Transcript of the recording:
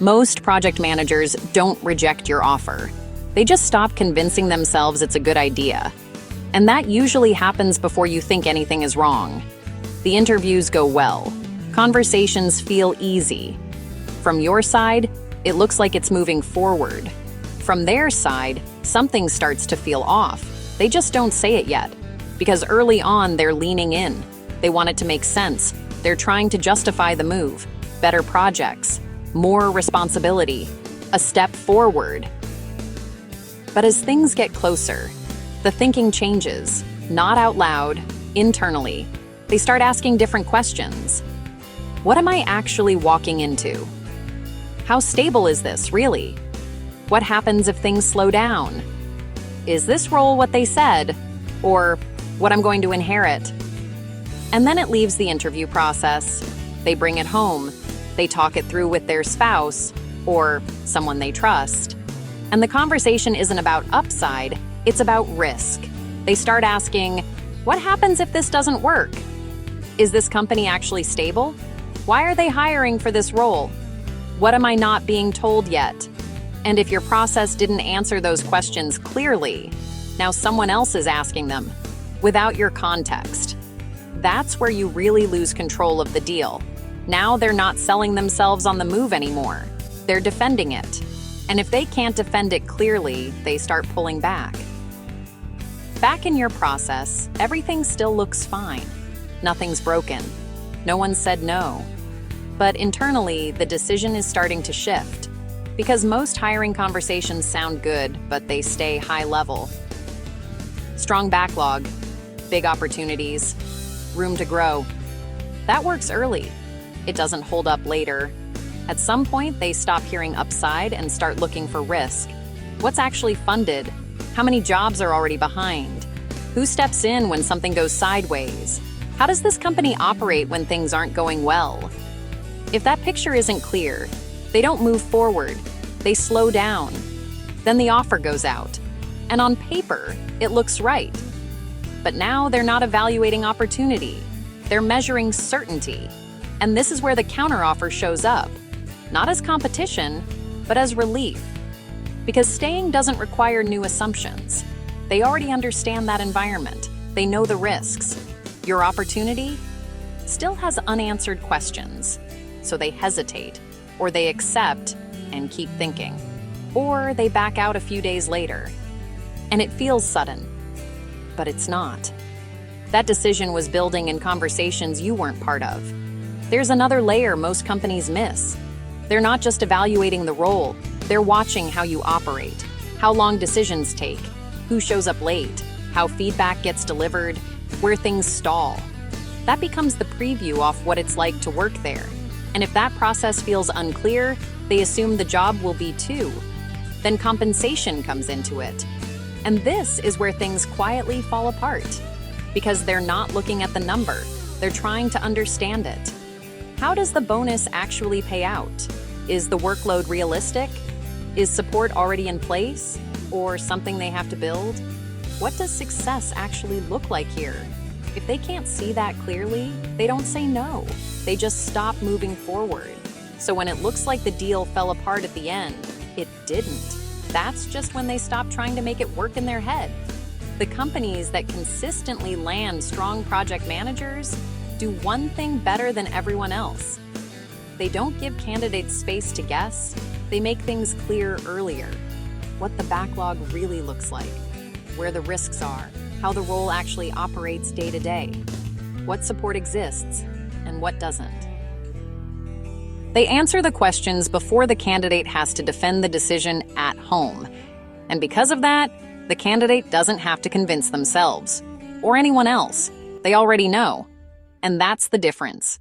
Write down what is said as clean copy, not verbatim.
Most project managers don't reject your offer. They just stop convincing themselves it's a good idea. And that usually happens before you think anything is wrong. The interviews go well. Conversations feel easy. From your side, it looks like it's moving forward. From their side, something starts to feel off. They just don't say it yet. Because early on, they're leaning in. They want it to make sense. They're trying to justify the move. Better projects, more responsibility, a step forward. But as things get closer, the thinking changes, not out loud, internally. They start asking different questions. What am I actually walking into? How stable is this, really? What happens if things slow down? Is this role what they said, or what I'm going to inherit? And then it leaves the interview process. They bring it home. They talk it through with their spouse or someone they trust. And the conversation isn't about upside, it's about risk. They start asking, what happens if this doesn't work? Is this company actually stable? Why are they hiring for this role? What am I not being told yet? And if your process didn't answer those questions clearly, now someone else is asking them, without your context. That's where you really lose control of the deal. Now they're not selling themselves on the move anymore. They're defending it. And if they can't defend it clearly, they start pulling back. Back in your process, everything still looks fine. Nothing's broken. No one said no. But internally, the decision is starting to shift. Because most hiring conversations sound good, but they stay high level. Strong backlog, big opportunities, room to grow. That works early. It doesn't hold up later. At some point, they stop hearing upside and start looking for risk. What's actually funded? How many jobs are already behind? Who steps in when something goes sideways? How does this company operate when things aren't going well? If that picture isn't clear, they don't move forward. They slow down. Then the offer goes out. And on paper, it looks right. But now they're not evaluating opportunity. They're measuring certainty. And this is where the counteroffer shows up. Not as competition, but as relief. Because staying doesn't require new assumptions. They already understand that environment. They know the risks. Your opportunity still has unanswered questions. So they hesitate, or they accept and keep thinking. Or they back out a few days later. And it feels sudden. But it's not. That decision was building in conversations you weren't part of. There's another layer most companies miss. They're not just evaluating the role, they're watching how you operate, how long decisions take, who shows up late, how feedback gets delivered, where things stall. That becomes the preview off what it's like to work there. And if that process feels unclear, they assume the job will be too. Then compensation comes into it. And this is where things quietly fall apart. Because they're not looking at the number, they're trying to understand it. How does the bonus actually pay out? Is the workload realistic? Is support already in place? Or something they have to build? What does success actually look like here? If they can't see that clearly, they don't say no. They just stop moving forward. So when it looks like the deal fell apart at the end, it didn't. That's just when they stop trying to make it work in their head. The companies that consistently land strong project managers do one thing better than everyone else. They don't give candidates space to guess. They make things clear earlier. What the backlog really looks like, where the risks are, how the role actually operates day to day, what support exists, and what doesn't. They answer the questions before the candidate has to defend the decision at home. And because of that, the candidate doesn't have to convince themselves or anyone else. They already know. And that's the difference.